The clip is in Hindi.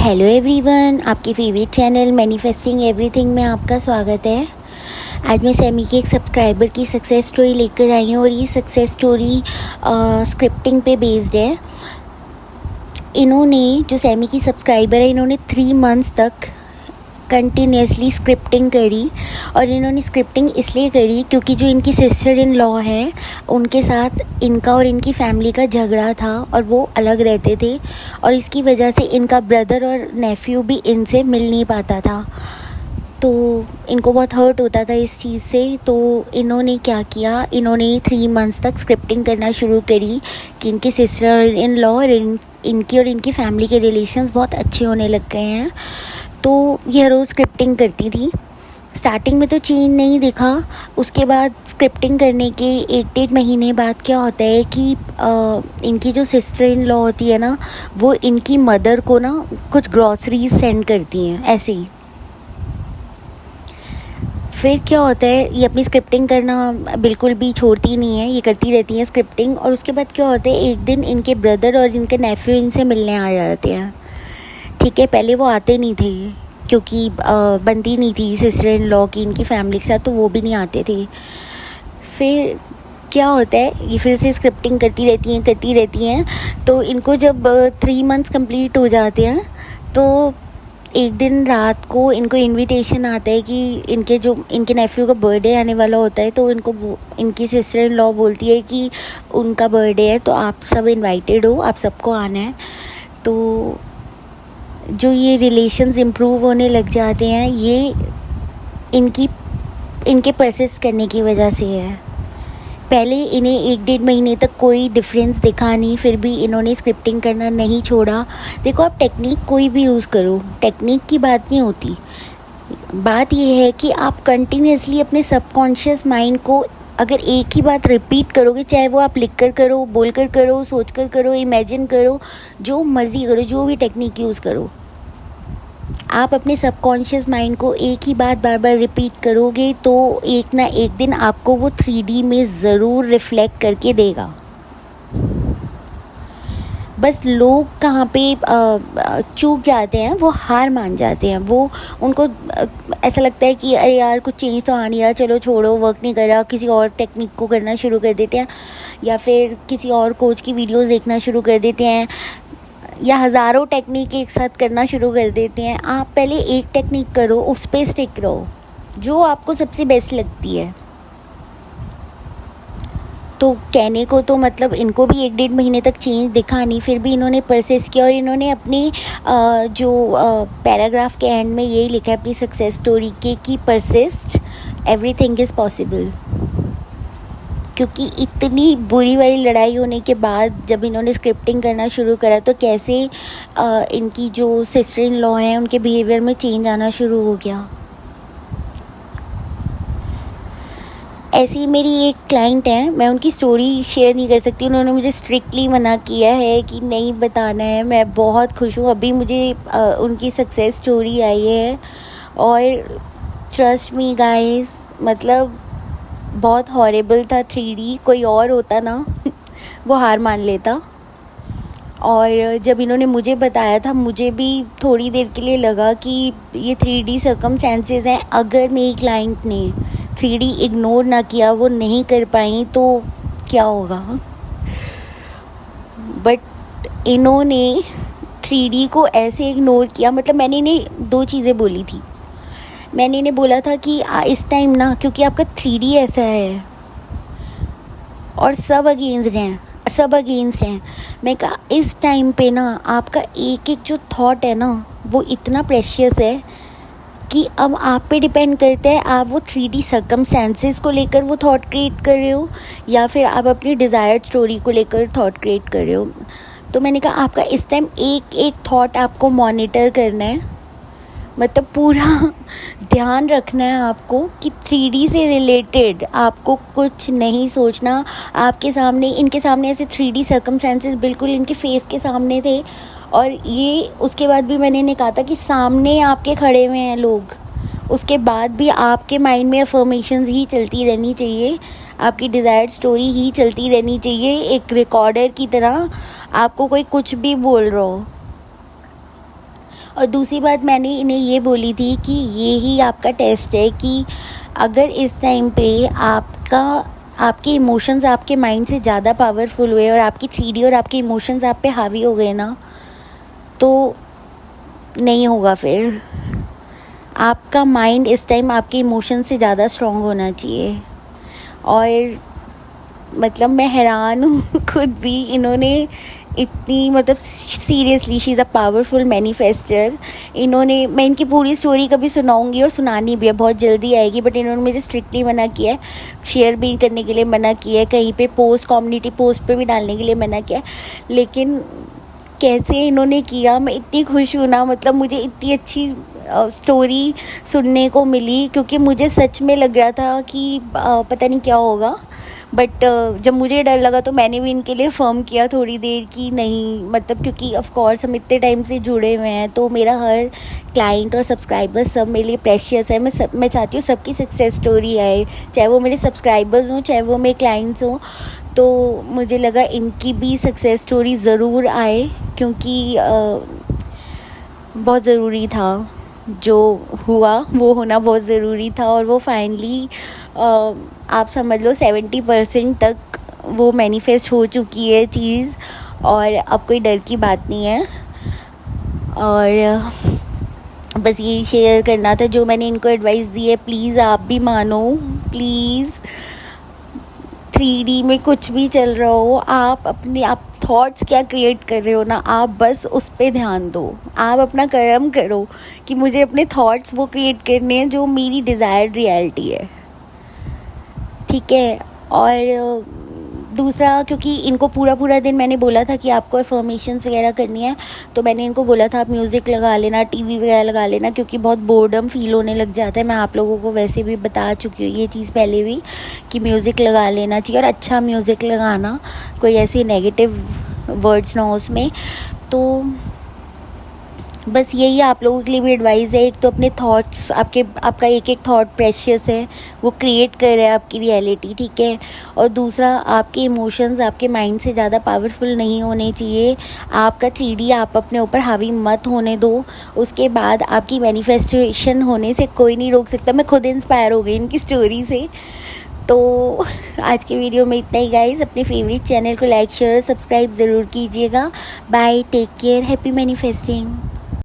हेलो एवरीवन, आपके फेवरेट चैनल मैनिफेस्टिंग एवरीथिंग में आपका स्वागत है। आज मैं सैमी की एक सब्सक्राइबर की सक्सेस स्टोरी लेकर आई हूँ और ये सक्सेस स्टोरी स्क्रिप्टिंग पे बेस्ड है। इन्होंने, जो सैमी की सब्सक्राइबर है, इन्होंने 3 मंथ्स तक कंटिन्यूसली स्क्रिप्टिंग करी। और इन्होंने स्क्रिप्टिंग इसलिए करी क्योंकि जो इनकी सिस्टर इन लॉ है उनके साथ इनका और इनकी फैमिली का झगड़ा था और वो अलग रहते थे, और इसकी वजह से इनका ब्रदर और नेफ्यू भी इनसे मिल नहीं पाता था। तो इनको बहुत हर्ट होता था इस चीज़ से। तो इन्होंने क्या किया, इन्होंने 3 मंथ्स तक स्क्रिप्टिंग करना शुरू करी कि इनकी सिस्टर इन लॉ और इनकी और इनकी फैमिली के रिलेशंस बहुत अच्छे होने लग गए हैं। तो यह रोज़ स्क्रिप्टिंग करती थी। स्टार्टिंग में तो चेंज नहीं दिखा। उसके बाद स्क्रिप्टिंग करने के 1-1.5 महीने बाद क्या होता है कि इनकी जो सिस्टर इन लॉ होती है ना, वो इनकी मदर को ना कुछ ग्रॉसरीज सेंड करती हैं ऐसे ही। फिर क्या होता है, ये अपनी स्क्रिप्टिंग करना बिल्कुल भी छोड़ती नहीं है, ये करती रहती हैं स्क्रिप्टिंग। और उसके बाद क्या होता है, एक दिन इनके ब्रदर और इनके नेफ्यू इनसे मिलने आ जाते हैं। ठीक है, पहले वो आते नहीं थे क्योंकि बनती नहीं थी सिस्टर इन लॉ की इनकी फैमिली के साथ, तो वो भी नहीं आते थे। फिर क्या होता है, ये फिर से स्क्रिप्टिंग करती रहती हैं। तो इनको जब 3 मंथ्स कंप्लीट हो जाते हैं तो एक दिन रात को इनको इनविटेशन आता है कि इनके नेफ्यू का बर्थडे आने वाला होता है। तो इनकी सिस्टर इन लॉ बोलती है कि उनका बर्थडे है तो आप सब इनवाइटेड हो, आप सबको आना है। तो जो ये रिलेशंस इम्प्रूव होने लग जाते हैं, ये इनके परसिस्ट करने की वजह से है। पहले इन्हें 1-1.5 महीने तक कोई डिफरेंस दिखा नहीं, फिर भी इन्होंने स्क्रिप्टिंग करना नहीं छोड़ा। देखो, आप टेक्निक कोई भी यूज़ करो, टेक्निक की बात नहीं होती। बात यह है कि आप कंटिन्यूसली अपने सबकॉन्शियस माइंड को अगर एक ही बात रिपीट करोगे, चाहे वो आप लिख कर करो, बोल कर करो, सोच कर करो, इमेजिन करो, जो मर्ज़ी करो, जो भी टेक्निक यूज़ करो, आप अपने सबकॉन्शियस माइंड को एक ही बात बार बार रिपीट करोगे तो एक ना एक दिन आपको वो 3D में ज़रूर रिफ्लेक्ट करके देगा। बस लोग कहाँ पे चूक जाते हैं, वो हार मान जाते हैं। वो उनको ऐसा लगता है कि अरे यार, कुछ चेंज तो आ नहीं रहा, चलो छोड़ो, वर्क नहीं कर रहा, किसी और टेक्निक को करना शुरू कर देते हैं, या फिर किसी और कोच की वीडियोस देखना शुरू कर देते हैं, या हज़ारों टेक्निक एक साथ करना शुरू कर देते हैं। आप पहले एक टेक्निक करो, उस पर स्टिक रहो, जो आपको सबसे बेस्ट लगती है। तो कहने को तो मतलब इनको भी 1-1.5 महीने तक चेंज दिखा नहीं, फिर भी इन्होंने परसिस्ट किया। और इन्होंने अपनी जो पैराग्राफ के एंड में यही लिखा है अपनी सक्सेस स्टोरी के कि परसिस्ट, एवरीथिंग इज़ पॉसिबल। क्योंकि इतनी बुरी वाली लड़ाई होने के बाद जब इन्होंने स्क्रिप्टिंग करना शुरू करा तो कैसे इनकी जो सिस्टर इन लॉ हैं उनके बिहेवियर में चेंज आना शुरू हो गया। ऐसी ही मेरी एक क्लाइंट है, मैं उनकी स्टोरी शेयर नहीं कर सकती, उन्होंने मुझे स्ट्रिक्टली मना किया है कि नहीं बताना है। मैं बहुत खुश हूँ, अभी मुझे उनकी सक्सेस स्टोरी आई है और ट्रस्ट मी गाइस, मतलब बहुत हॉरेबल था 3D। कोई और होता ना वो हार मान लेता। और जब इन्होंने मुझे बताया था, मुझे भी थोड़ी देर के लिए लगा कि ये 3D सर्कमस्टेंसेस हैं। अगर मेरी क्लाइंट ने 3D इग्नोर ना किया, वो नहीं कर पाई, तो क्या होगा। बट इन्होंने 3D को ऐसे इग्नोर किया, मतलब मैंने इन्हें 2 चीज़ें बोली थी। मैंने इन्हें बोला था कि इस टाइम ना, क्योंकि आपका 3D ऐसा है और सब अगेंस्ट हैं। मैं कहा इस टाइम पे ना आपका एक एक जो थॉट है ना, वो इतना प्रेशियस है कि अब आप पे डिपेंड करता है आप वो 3D सर्कमस्टेंसेस को लेकर वो थॉट क्रिएट कर रहे हो या फिर आप अपनी डिज़ायर्ड स्टोरी को लेकर थॉट क्रिएट कर रहे हो। तो मैंने कहा आपका इस टाइम एक एक थॉट आपको मॉनिटर करना है, मतलब पूरा ध्यान रखना है आपको कि 3D से रिलेटेड आपको कुछ नहीं सोचना। आपके सामने, इनके सामने ऐसे 3D सर्कमस्टेंसेस बिल्कुल इनके फेस के सामने थे। और ये उसके बाद भी मैंने इन्हें कहा था कि सामने आपके खड़े हुए हैं लोग, उसके बाद भी आपके माइंड में अफर्मेशंस ही चलती रहनी चाहिए, आपकी डिज़ायर्ड स्टोरी ही चलती रहनी चाहिए। एक रिकॉर्डर की तरह आपको कोई कुछ भी बोल रहा हो, और दूसरी बात मैंने इन्हें ये बोली थी कि ये ही आपका टेस्ट है कि अगर इस टाइम पे आपके इमोशंस आपके माइंड से ज़्यादा पावरफुल हुए और आपकी 3D और आपके इमोशंस आप पे हावी हो गए ना, तो नहीं होगा फिर। आपका माइंड इस टाइम आपके इमोशन से ज़्यादा स्ट्रॉन्ग होना चाहिए। और मतलब मैं हैरान हूँ खुद भी, इन्होंने इतनी मतलब seriously she is a powerful manifester. मैं इनकी पूरी स्टोरी कभी सुनाऊंगी और सुनानी भी है, बहुत जल्दी आएगी, बट इन्होंने मुझे स्ट्रिक्टली मना किया है, शेयर भी करने के लिए मना किया है, कहीं पे पोस्ट कम्युनिटी पोस्ट पे भी डालने के लिए मना किया है। लेकिन कैसे इन्होंने किया, मैं इतनी खुश हूँ ना, मतलब मुझे इतनी अच्छी स्टोरी सुनने को मिली, क्योंकि मुझे सच में लग रहा था कि पता नहीं क्या होगा, बट जब मुझे डर लगा तो मैंने भी इनके लिए फर्म किया थोड़ी देर कि नहीं, मतलब क्योंकि ऑफ कोर्स हम इतने टाइम से जुड़े हुए हैं, तो मेरा हर क्लाइंट और सब्सक्राइबर्स सब मेरे लिए प्रेशियस है। मैं चाहती हूँ सबकी सक्सेस स्टोरी आए, चाहे वो मेरे सब्सक्राइबर्स हों, चाहे वो मेरे क्लाइंट्स हों। तो मुझे लगा इनकी भी सक्सेस स्टोरी ज़रूर आए, क्योंकि बहुत ज़रूरी था, जो हुआ वो होना बहुत ज़रूरी था। और वो फाइनली आप समझ लो 70% तक वो मैनिफेस्ट हो चुकी है चीज़, और अब कोई डर की बात नहीं है। और बस यही शेयर करना था जो मैंने इनको एडवाइस दी है। प्लीज़ आप भी मानो, प्लीज़ 3D में कुछ भी चल रहा हो, आप थॉट्स क्या क्रिएट कर रहे हो ना, आप बस उस पे ध्यान दो, आप अपना कर्म करो कि मुझे अपने थॉट्स वो क्रिएट करने हैं जो मेरी डिज़ायर्ड रियलिटी है, ठीक है। और दूसरा, क्योंकि इनको पूरा दिन मैंने बोला था कि आपको अफर्मेशंस वगैरह करनी है, तो मैंने इनको बोला था आप म्यूज़िक लगा लेना, टीवी वगैरह लगा लेना, क्योंकि बहुत बोर्डम फील होने लग जाता है। मैं आप लोगों को वैसे भी बता चुकी हूँ ये चीज़ पहले भी कि म्यूज़िक लगा लेना चाहिए, और अच्छा म्यूज़िक लगाना, कोई ऐसी नेगेटिव वर्ड्स ना हो उसमें। तो बस यही आप लोगों के लिए भी एडवाइस है। एक तो अपने थॉट्स, आपका एक थॉट प्रेशियस है, वो क्रिएट कर रहा है आपकी रियलिटी, ठीक है। और दूसरा, आपके इमोशंस आपके माइंड से ज़्यादा पावरफुल नहीं होने चाहिए। आपका 3D आप अपने ऊपर हावी मत होने दो। उसके बाद आपकी मैनिफेस्टेशन होने से कोई नहीं रोक सकता। मैं खुद इंस्पायर हो गई इनकी स्टोरी से। तो आज के वीडियो में इतना ही गाइस। अपने फेवरेट चैनल को लाइक शेयर और सब्सक्राइब ज़रूर कीजिएगा। Bye, take care, happy manifesting.